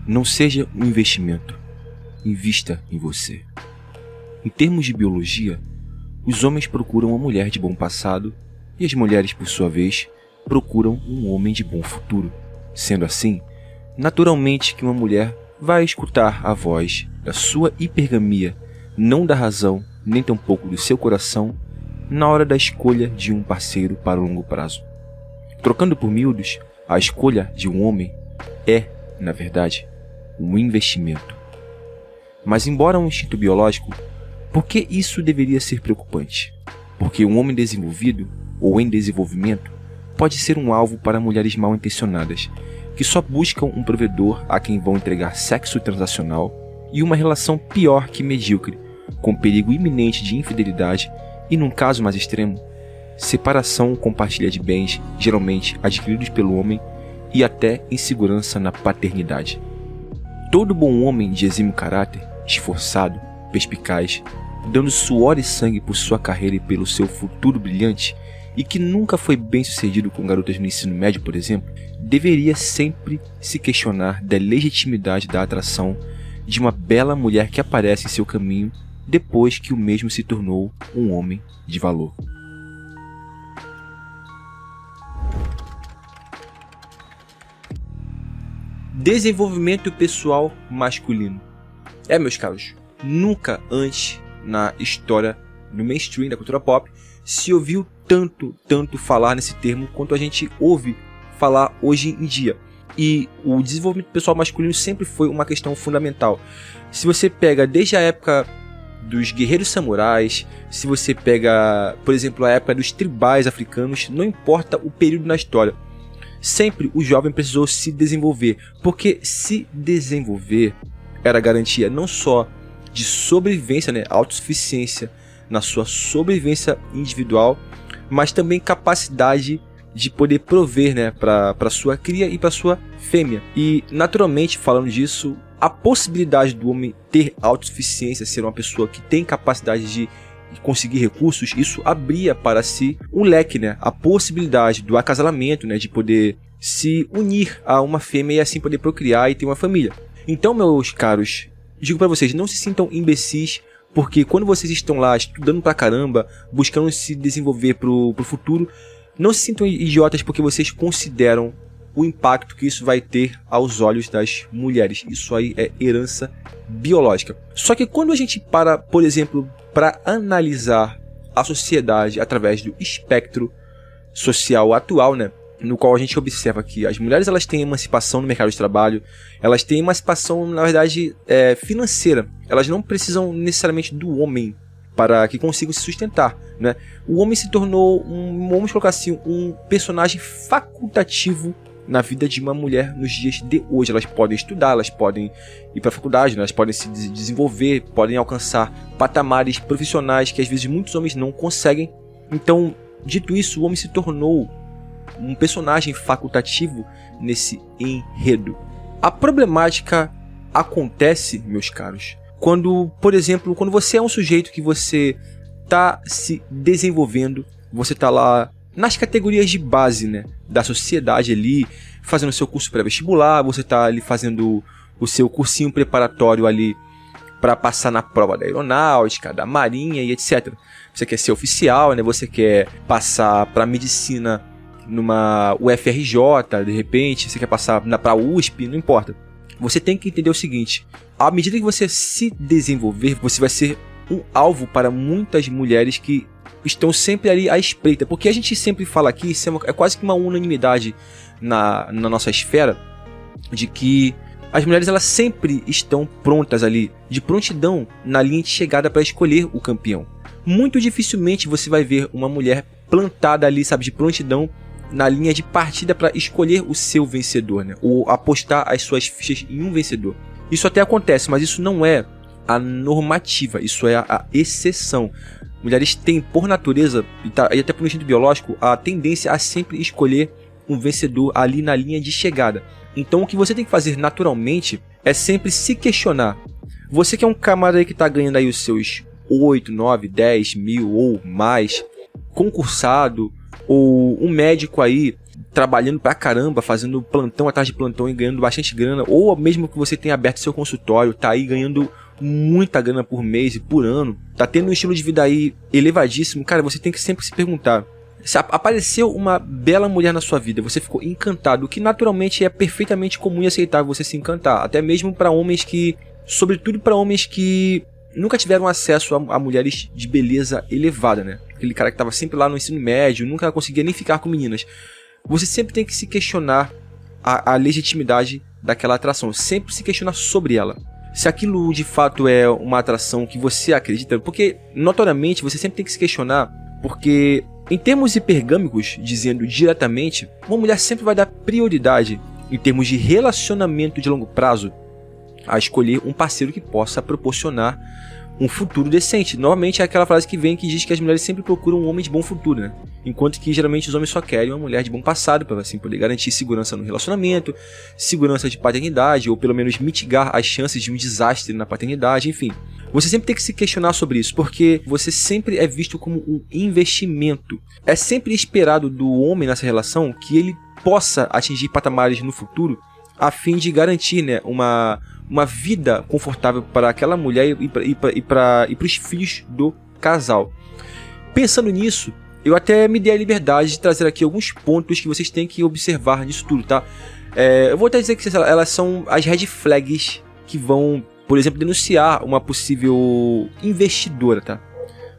Não seja um investimento. Invista em você. Em termos de biologia, os homens procuram uma mulher de bom passado e as mulheres, por sua vez, procuram um homem de bom futuro. Sendo assim, naturalmente que uma mulher vai escutar a voz da sua hipergamia, não da razão, nem tampouco do seu coração, na hora da escolha de um parceiro para o longo prazo. Trocando por miúdos, a escolha de um homem é, na verdade, um investimento. Mas embora um instinto biológico, por que isso deveria ser preocupante? Porque um homem desenvolvido, ou em desenvolvimento, pode ser um alvo para mulheres mal intencionadas, que só buscam um provedor a quem vão entregar sexo transacional e uma relação pior que medíocre, com perigo iminente de infidelidade e, num caso mais extremo, separação ou compartilha de bens, geralmente adquiridos pelo homem, e até insegurança na paternidade. Todo bom homem de exímio caráter, esforçado, perspicaz, dando suor e sangue por sua carreira e pelo seu futuro brilhante, e que nunca foi bem sucedido com garotas no ensino médio, por exemplo, deveria sempre se questionar da legitimidade da atração de uma bela mulher que aparece em seu caminho depois que o mesmo se tornou um homem de valor. Desenvolvimento pessoal masculino. Meus caros, nunca antes na história do mainstream, da cultura pop, se ouviu tanto falar nesse termo quanto a gente ouve falar hoje em dia. E o desenvolvimento pessoal masculino sempre foi uma questão fundamental. Se você pega desde a época dos guerreiros samurais, se você pega, por exemplo, a época dos tribais africanos, não importa o período na história, sempre o jovem precisou se desenvolver, porque se desenvolver era garantia não só de sobrevivência, autossuficiência na sua sobrevivência individual, mas também capacidade de poder prover para sua cria e para sua fêmea. E naturalmente, falando disso, a possibilidade do homem ter autossuficiência, ser uma pessoa que tem capacidade de conseguir recursos, isso abria para si um leque, a possibilidade do acasalamento, de poder se unir a uma fêmea e assim poder procriar e ter uma família. Então, meus caros, digo para vocês, não se sintam imbecis, porque quando vocês estão lá estudando pra caramba, buscando se desenvolver pro futuro, não se sintam idiotas porque vocês consideram o impacto que isso vai ter aos olhos das mulheres. Isso aí é herança biológica. Só que quando a gente para, por exemplo, para analisar a sociedade através do espectro social atual, no qual a gente observa que as mulheres elas têm emancipação no mercado de trabalho, elas têm emancipação, na verdade, financeira. Elas não precisam necessariamente do homem para que consigam se sustentar, O homem se tornou, vamos colocar assim, um personagem facultativo na vida de uma mulher nos dias de hoje. Elas podem estudar, elas podem ir para a faculdade, elas podem se desenvolver, podem alcançar patamares profissionais que às vezes muitos homens não conseguem. Então, dito isso, o homem se tornou um personagem facultativo nesse enredo. A problemática acontece, meus caros, quando, por exemplo, quando você é um sujeito que você está se desenvolvendo, você está lá nas categorias de base, da sociedade ali, fazendo o seu curso pré-vestibular, você está ali fazendo o seu cursinho preparatório ali para passar na prova da aeronáutica, da marinha e etc. Você quer ser oficial, você quer passar para medicina numa UFRJ, de repente, você quer passar para a USP, não importa. Você tem que entender o seguinte: à medida que você se desenvolver, você vai ser um alvo para muitas mulheres que estão sempre ali à espreita, porque a gente sempre fala aqui, isso é quase que uma unanimidade na nossa esfera, de que as mulheres elas sempre estão prontas ali, de prontidão na linha de chegada para escolher o campeão. Muito dificilmente você vai ver uma mulher plantada ali, de prontidão na linha de partida para escolher o seu vencedor, ou apostar as suas fichas em um vencedor. Isso até acontece, mas isso não é a normativa, isso é a exceção. Mulheres têm, por natureza, e até por instinto biológico, a tendência a sempre escolher um vencedor ali na linha de chegada. Então o que você tem que fazer naturalmente é sempre se questionar. Você que é um camarada aí que está ganhando aí os seus 8, 9, 10 mil ou mais, concursado, ou um médico aí trabalhando pra caramba, fazendo plantão atrás de plantão e ganhando bastante grana, ou mesmo que você tenha aberto seu consultório, tá aí ganhando muita grana por mês e por ano, tá tendo um estilo de vida aí elevadíssimo, cara, você tem que sempre se perguntar, se apareceu uma bela mulher na sua vida, você ficou encantado, o que naturalmente é perfeitamente comum e aceitável você se encantar, até mesmo para homens que, sobretudo para homens que nunca tiveram acesso a mulheres de beleza elevada, né? Aquele cara que tava sempre lá no ensino médio, nunca conseguia nem ficar com meninas. Você sempre tem que se questionar a legitimidade daquela atração, sempre se questionar sobre ela. Se aquilo de fato é uma atração que você acredita, porque notoriamente você sempre tem que se questionar, porque em termos hipergâmicos, dizendo diretamente, uma mulher sempre vai dar prioridade em termos de relacionamento de longo prazo a escolher um parceiro que possa proporcionar um futuro decente. Novamente é aquela frase que vem que diz que as mulheres sempre procuram um homem de bom futuro, né? Enquanto que geralmente os homens só querem uma mulher de bom passado para assim poder garantir segurança no relacionamento, segurança de paternidade ou pelo menos mitigar as chances de um desastre na paternidade, enfim. Você sempre tem que se questionar sobre isso, porque você sempre é visto como um investimento. É sempre esperado do homem nessa relação que ele possa atingir patamares no futuro a fim de garantir, né, uma vida confortável para aquela mulher e para os filhos do casal. Pensando nisso, eu até me dei a liberdade de trazer aqui alguns pontos que vocês têm que observar nisso tudo, tá? Eu vou até dizer que elas são as red flags que vão, por exemplo, denunciar uma possível investidora, tá?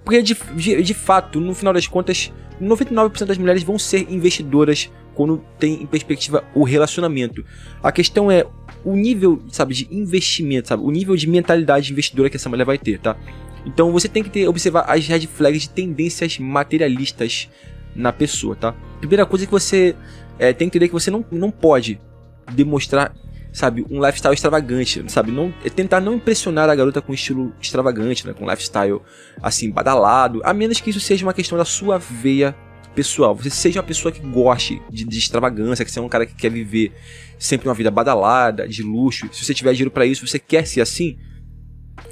Porque de fato, no final das contas, 99% das mulheres vão ser investidoras quando tem em perspectiva o relacionamento. A questão é o nível, sabe, de investimento, sabe? O nível de mentalidade investidora que essa mulher vai ter, tá? Então você tem que observar as red flags de tendências materialistas na pessoa, tá? Primeira coisa que você tem que entender que você não pode demonstrar, sabe, um lifestyle extravagante, sabe? Tentar não impressionar a garota com estilo extravagante, né? Com lifestyle, assim, badalado, a menos que isso seja uma questão da sua veia pessoal. Você seja uma pessoa que goste de extravagância, que seja um cara que quer viver sempre uma vida badalada, de luxo. Se você tiver dinheiro pra isso, você quer ser assim,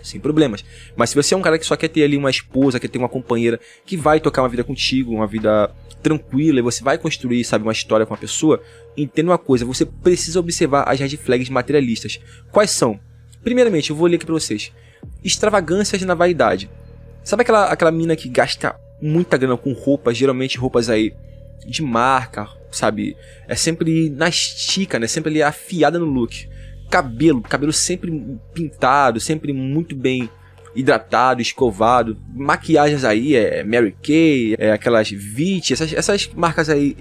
sem problemas. Mas se você é um cara que só quer ter ali uma esposa, quer ter uma companheira que vai tocar uma vida contigo, uma vida tranquila, e você vai construir, sabe, uma história com a pessoa, entenda uma coisa, você precisa observar as red flags materialistas. Quais são? Primeiramente, eu vou ler aqui pra vocês. Extravagâncias na vaidade. Sabe aquela mina que gasta muita grana com roupas, geralmente roupas aí de marca, sabe? É sempre na estica, né? Sempre ali afiada no look. Cabelo sempre pintado, sempre muito bem hidratado, escovado. Maquiagens aí, Mary Kay, aquelas Vichy, essas marcas aí,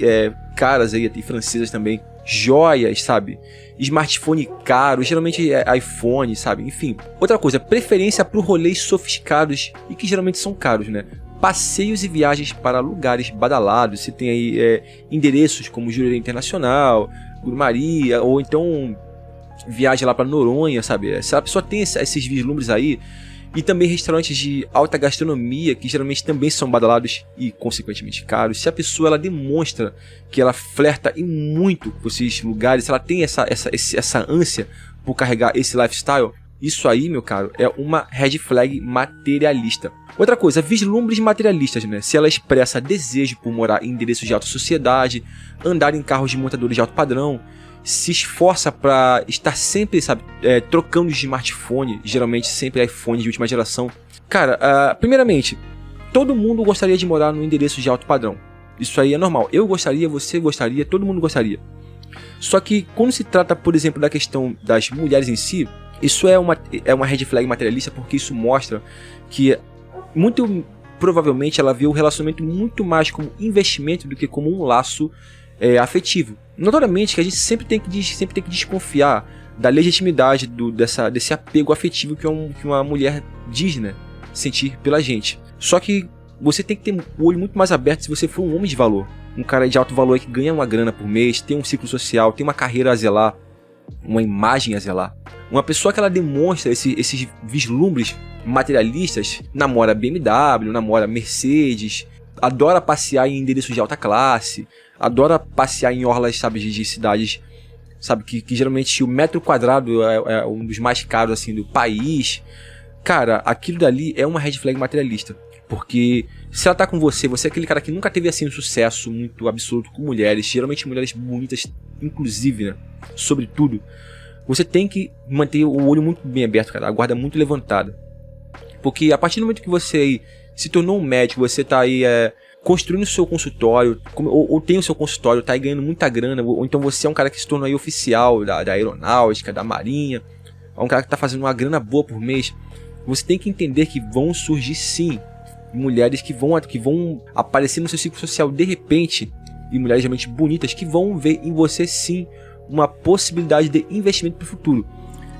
caras aí, e francesas também. Joias, sabe? Smartphone caro, geralmente iPhone, sabe? Enfim. Outra coisa, preferência por rolês sofisticados e que geralmente são caros, né? Passeios e viagens para lugares badalados. Você tem aí endereços como Jurerê Internacional, Grumaria, ou então viagem lá para Noronha, sabe? Se a pessoa tem esses vislumbres aí, e também restaurantes de alta gastronomia, que geralmente também são badalados e consequentemente caros. Se a pessoa ela demonstra que ela flerta e muito com esses lugares, se ela tem essa ânsia por carregar esse lifestyle, isso aí, meu caro, é uma red flag materialista. Outra coisa, vislumbres materialistas, né? Se ela expressa desejo por morar em endereços de alta sociedade, andar em carros de montadores de alto padrão, se esforça para estar sempre, sabe, trocando de smartphone, geralmente sempre iPhone de última geração. Cara, primeiramente, todo mundo gostaria de morar num endereço de alto padrão. Isso aí é normal. Eu gostaria, você gostaria, todo mundo gostaria. Só que quando se trata, por exemplo, da questão das mulheres em si, isso é uma red flag materialista, porque isso mostra que muito provavelmente ela vê o relacionamento muito mais como investimento do que como um laço afetivo. Notoriamente que a gente sempre tem que desconfiar da legitimidade desse apego afetivo que uma mulher diz, né, sentir pela gente. Só que você tem que ter o olho muito mais aberto se você for um homem de valor. Um cara de alto valor que ganha uma grana por mês, tem um ciclo social, tem uma carreira a zelar, uma imagem a zelar. Uma pessoa que ela demonstra esses vislumbres materialistas, namora BMW, namora Mercedes, adora passear em endereços de alta classe, adora passear em orlas, sabe, de cidades, sabe, que geralmente o metro quadrado é um dos mais caros assim do país. Cara, aquilo dali é uma red flag materialista. Porque se ela tá com você, você é aquele cara que nunca teve assim um sucesso muito absoluto com mulheres, geralmente mulheres bonitas, inclusive, né? Sobretudo, você tem que manter o olho muito bem aberto, cara, a guarda muito levantada. Porque a partir do momento que você se tornou um médico, você tá aí construindo o seu consultório, ou tem o seu consultório, tá aí ganhando muita grana, ou então você é um cara que se tornou aí oficial da aeronáutica, da marinha, é um cara que tá fazendo uma grana boa por mês, você tem que entender que vão surgir sim mulheres que vão aparecer no seu ciclo social de repente, e mulheres realmente bonitas que vão ver em você sim uma possibilidade de investimento para o futuro.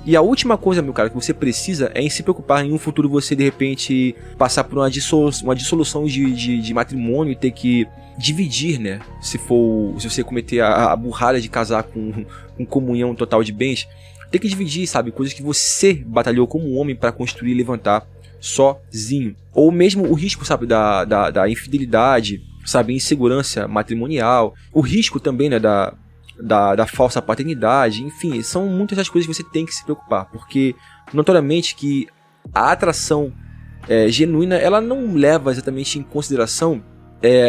E a última coisa, meu cara, que você precisa é em se preocupar em um futuro você de repente passar por uma dissolução de matrimônio e ter que dividir, né? Se você cometer a burrada de casar com comunhão total de bens, ter que dividir, sabe? Coisas que você batalhou como homem para construir e levantar sozinho. Ou mesmo o risco, sabe? Da infidelidade, sabe? Insegurança matrimonial. O risco também, né? Da falsa paternidade, enfim, são muitas das coisas que você tem que se preocupar, porque notoriamente que a atração genuína, ela não leva exatamente em consideração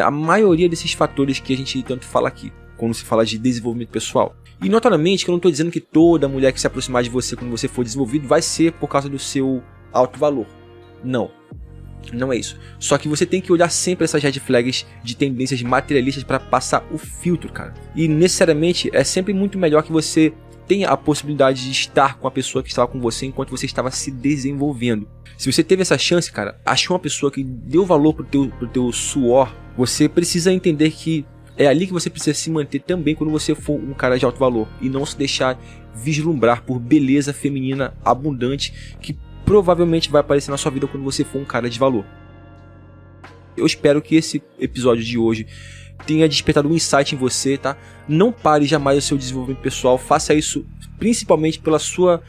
a maioria desses fatores que a gente tanto fala aqui, quando se fala de desenvolvimento pessoal. E notoriamente que eu não estou dizendo que toda mulher que se aproximar de você quando você for desenvolvido vai ser por causa do seu alto valor. Não é isso. Só que você tem que olhar sempre essas red flags de tendências materialistas para passar o filtro, cara. E necessariamente é sempre muito melhor que você tenha a possibilidade de estar com a pessoa que estava com você enquanto você estava se desenvolvendo. Se você teve essa chance, cara, achou uma pessoa que deu valor pro teu suor, você precisa entender que é ali que você precisa se manter também quando você for um cara de alto valor. E não se deixar vislumbrar por beleza feminina abundante que provavelmente vai aparecer na sua vida quando você for um cara de valor. Eu espero que esse episódio de hoje tenha despertado um insight em você, tá? Não pare jamais o seu desenvolvimento pessoal, faça isso principalmente pela sua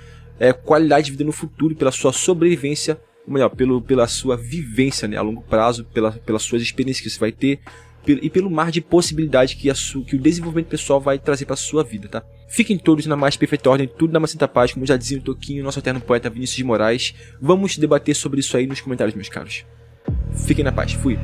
qualidade de vida no futuro, pela sua sobrevivência, ou melhor, pela sua vivência, né, a longo prazo, pelas suas experiências que você vai ter, e pelo mar de possibilidade que o desenvolvimento pessoal vai trazer para a sua vida, tá? Fiquem todos na mais perfeita ordem, tudo na mais santa paz, como já dizia o Toquinho, nosso eterno poeta Vinícius de Moraes. Vamos debater sobre isso aí nos comentários, meus caros. Fiquem na paz, fui.